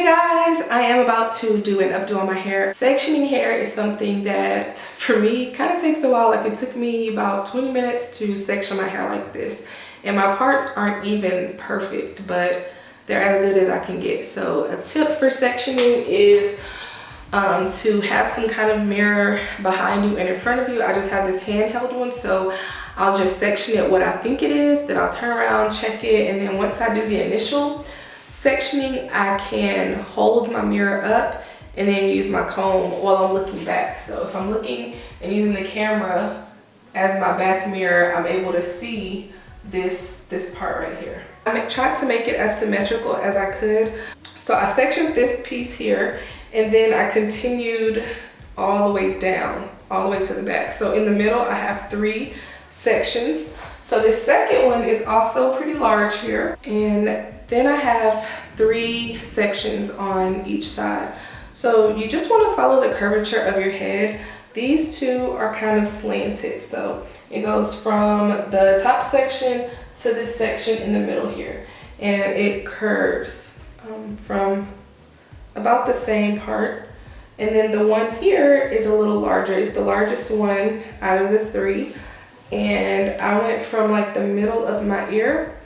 Hey guys, I am about to do an updo on my hair. Sectioning hair is something that for me kind of takes a while. Like it took me about 20 minutes to section my hair like this. And my parts aren't even perfect, but they're as good as I can get. So a tip for sectioning is to have some kind of mirror behind you and in front of you. I just have this handheld one, so I'll just section it what I think it is, then I'll turn around, check it, and then once I do the initial sectioning, I can hold my mirror up and then use my comb while I'm looking back. So if I'm looking and using the camera as my back mirror, I'm able to see this part right here. I tried to make it as symmetrical as I could. So I sectioned this piece here and then I continued all the way down, all the way to the back. So in the middle, I have 3 sections. So this second one is also pretty large here. And then I have 3 sections on each side. So you just want to follow the curvature of your head. These 2 are kind of slanted. So it goes from the top section to this section in the middle here. And it curves from about the same part. And then the one here is a little larger. It's the largest one out of the 3. And I went from like the middle of my ear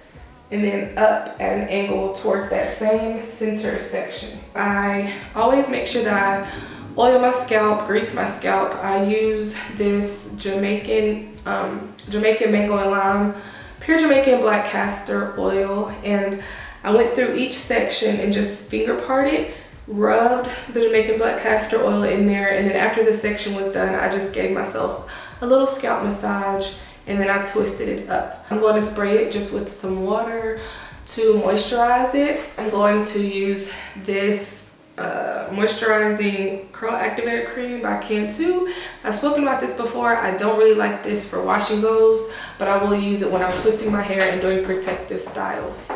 and then up at an angle towards that same center section. I always make sure that I oil my scalp, grease my scalp. I use this Jamaican mango and lime, pure Jamaican black castor oil, and I went through each section and just finger parted, rubbed the Jamaican black castor oil in there, and then after the section was done, I just gave myself a little scalp massage and then I twisted it up. I'm going to spray it just with some water to moisturize it. I'm going to use this moisturizing curl activator cream by Cantu. I've spoken about this before. I don't really like this for wash and goes, but I will use it when I'm twisting my hair and doing protective styles.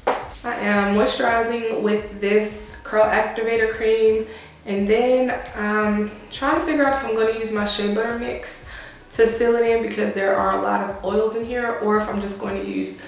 I am moisturizing with this curl activator cream, and then I'm trying to figure out if I'm going to use my shea butter mix to seal it in, because there are a lot of oils in here, or if I'm just going to use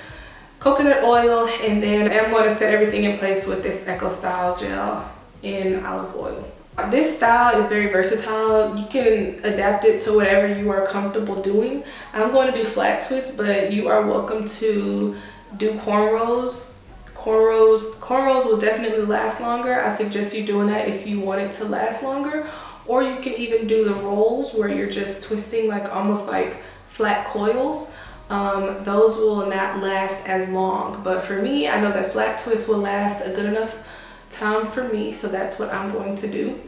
coconut oil. And then I'm going to set everything in place with this Eco Style gel in olive oil. This style is very versatile. You can adapt it to whatever you are comfortable doing. I'm going to do flat twists, but you are welcome to do cornrows. Cornrows will definitely last longer. I suggest you doing that if you want it to last longer. Or you can even do the rolls where you're just twisting like almost like flat coils. Those will not last as long. But for me, I know that flat twists will last a good enough time for me. So that's what I'm going to do.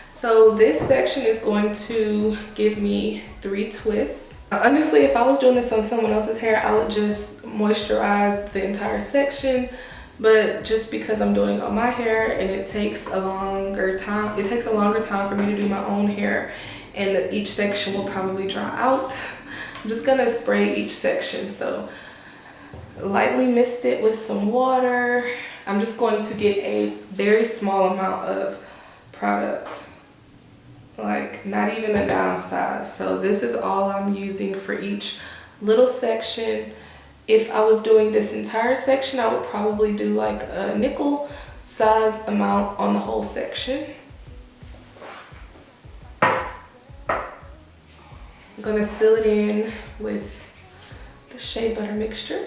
So this section is going to give me 3 twists. Honestly, if I was doing this on someone else's hair, I would just moisturize the entire section. But just because I'm doing it on my hair and it takes a longer time for me to do my own hair, and each section will probably dry out, I'm just gonna spray each section. So lightly mist it with some water. I'm just going to get a very small amount of product, like not even a dime size. So this is all I'm using for each little section. If I was doing this entire section, I would probably do like a nickel size amount on the whole section. I'm gonna seal it in with the shea butter mixture.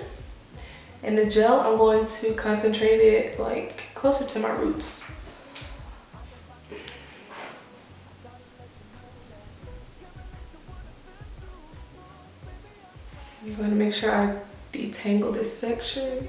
And the gel, I'm going to concentrate it like closer to my roots. I'm going to make sure I detangle this section.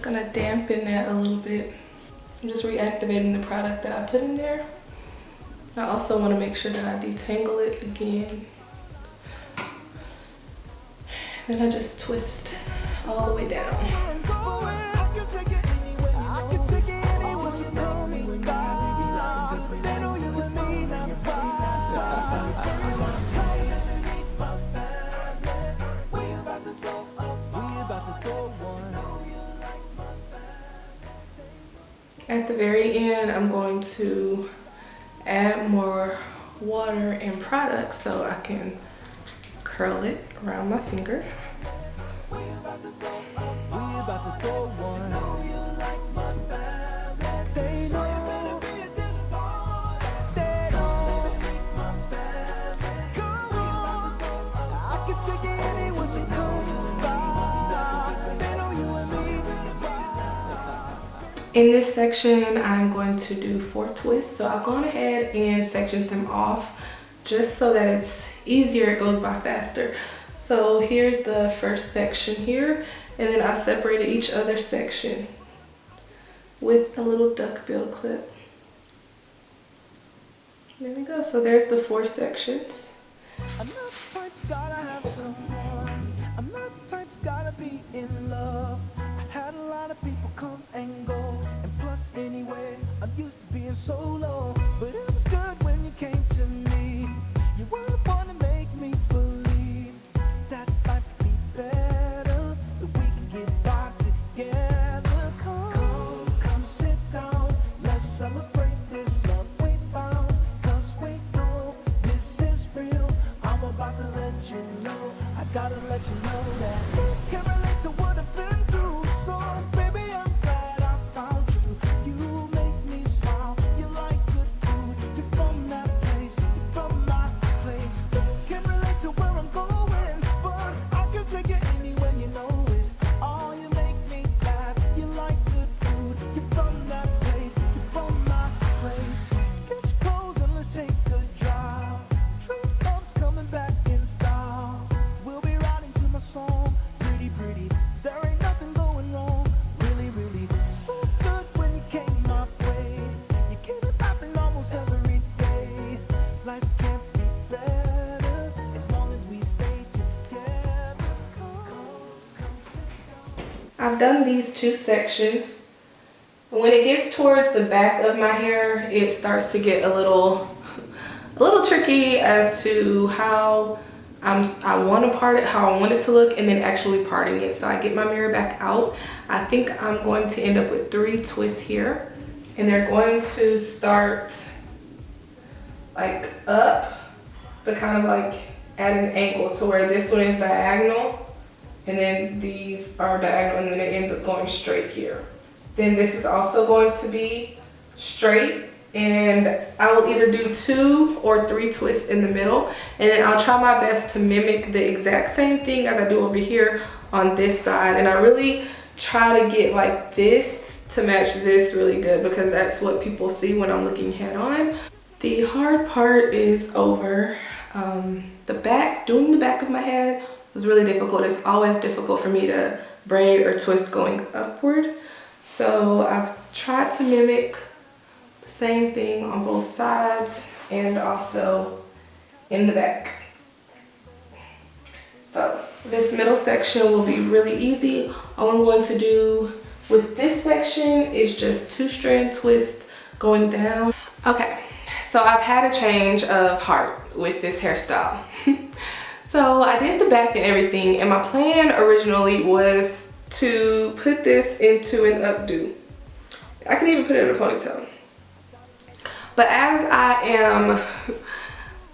gonna dampen that a little bit. I'm just reactivating the product that I put in there. I also want to make sure that I detangle it again. Then I just twist all the way down. At the very end, I'm going to add more water and product so I can curl it around my finger. In this section, I'm going to do 4 twists. So I've gone ahead and sectioned them off just so that it's easier, it goes by faster. So here's the first section here, and then I separated each other section with a little duckbill clip. There we go. So there's the 4 sections. I'm not the type's gotta have someone. I'm not the type's gotta be in love. I've had a lot of people come and go, and plus anyway, I'm used to being solo. But it was good when you came to me. You were the one to make me believe that life could be better, that we can get by together. Come sit down, let's celebrate this love we found. Cause we know this is real. I'm about to let you know, I gotta let you know that you can relate to what I've been through. So baby, I'm glad I found you. You make me smile, you like good food. You're from that place, you're from my place. Can't relate to where I'm going, but I can take you anywhere, you know it. Oh, you make me laugh, you like good food. You're from that place, you're from my place. Get your clothes and let's take a drive. True love's coming back in style. We'll be riding to my song, pretty pretty. There ain't nothing going wrong, really really. So good when you came my way. You keep it happening almost every day. Life can't be better as long as we stay together. Come sit. I've done these 2 sections. When it gets towards the back of my hair, it starts to get a little tricky as to how I want to part it, how I want it to look, and then actually parting it. So I get my mirror back out. I think I'm going to end up with 3 twists here, and they're going to start like up, but kind of like at an angle to where this one is diagonal, and then these are diagonal, and then it ends up going straight here. Then this is also going to be straight, and I will either do 2 or 3 twists in the middle, and then I'll try my best to mimic the exact same thing as I do over here on this side. And I really try to get like this to match this really good, because that's what people see when I'm looking head on. The hard part is over. The back, doing the back of my head was really difficult. It's always difficult for me to braid or twist going upward. So I've tried to mimic the same thing on both sides and also in the back. So this middle section will be really easy. All I'm going to do with this section is just 2 strand twist going down. Okay, so I've had a change of heart with this hairstyle. So I did the back and everything, and my plan originally was to put this into an updo. I can even put it in a ponytail. But as I am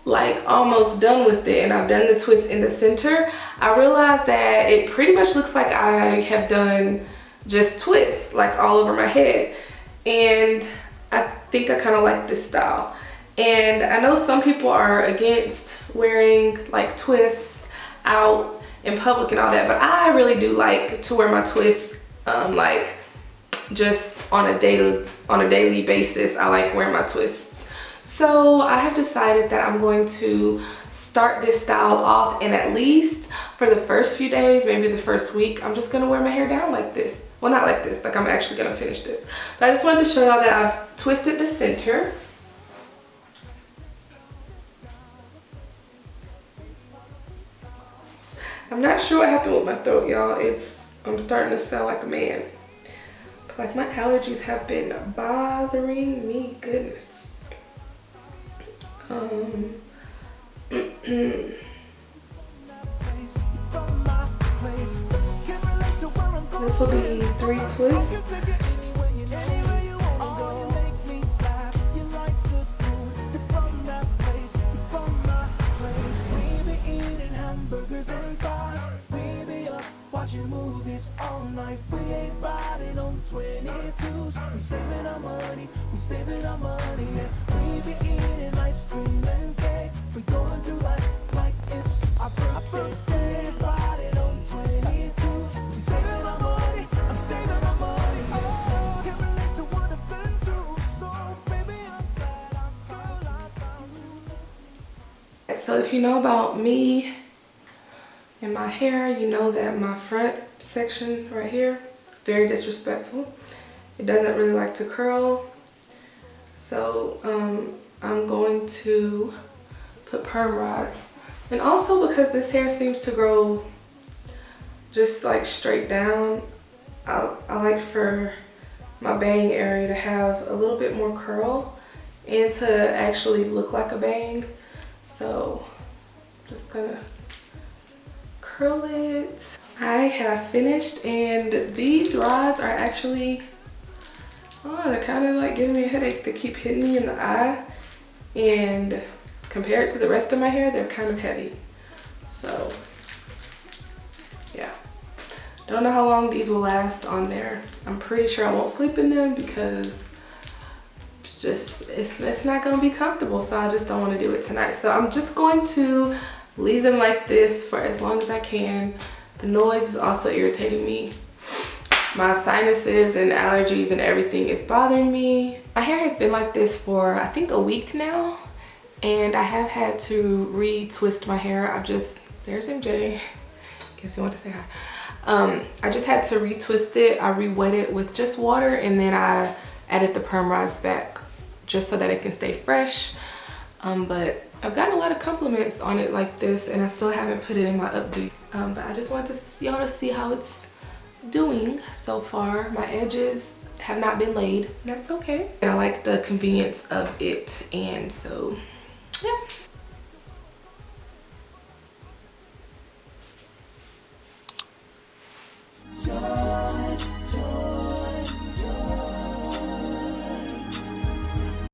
like almost done with it and I've done the twist in the center, I realized that it pretty much looks like I have done just twists like all over my head. And I think I kind of like this style. And I know some people are against wearing like twists out in public and all that, but I really do like to wear my twists like just on a daily basis. I like wearing my twists. So I have decided that I'm going to start this style off, and at least for the first few days, maybe the first week, I'm just gonna wear my hair down like this. Well, not like this, like I'm actually gonna finish this. But I just wanted to show y'all that I've twisted the center. I'm not sure what happened with my throat, y'all. I'm starting to sound like a man. But like my allergies have been bothering me, goodness. This will be 3 twists. Watching movies all night, we ain't riding on 22s. We saving our money, and we be eating ice cream and cake. We going through life like it's our birthday. Riding on 22s. We saving our money, I'm saving our money. Oh, can't relate to what I've been through, so baby I'm glad I found you. So if you know about me and my hair, you know that my front section right here, very disrespectful. It doesn't really like to curl. So I'm going to put perm rods. And also because this hair seems to grow just like straight down, I like for my bang area to have a little bit more curl and to actually look like a bang. So I'm just gonna curl it. I have finished, and these rods are actually, oh, they're kind of like giving me a headache. They keep hitting me in the eye, and compared to the rest of my hair, they're kind of heavy. So yeah, don't know how long these will last on there. I'm pretty sure I won't sleep in them because it's not gonna be comfortable, so I just don't want to do it tonight. So I'm just going to leave them like this for as long as I can. The noise is also irritating me. My sinuses and allergies and everything is bothering me. My hair has been like this for I think a week now, and I have had to re-twist my hair. There's MJ. Guess you want to say hi. I just had to retwist it. I re-wet it with just water, and then I added the perm rods back just so that it can stay fresh. But I've gotten a lot of compliments on it like this, and I still haven't put it in my updo. But I just wanted y'all to see how it's doing so far. My edges have not been laid. That's okay. And I like the convenience of it, and so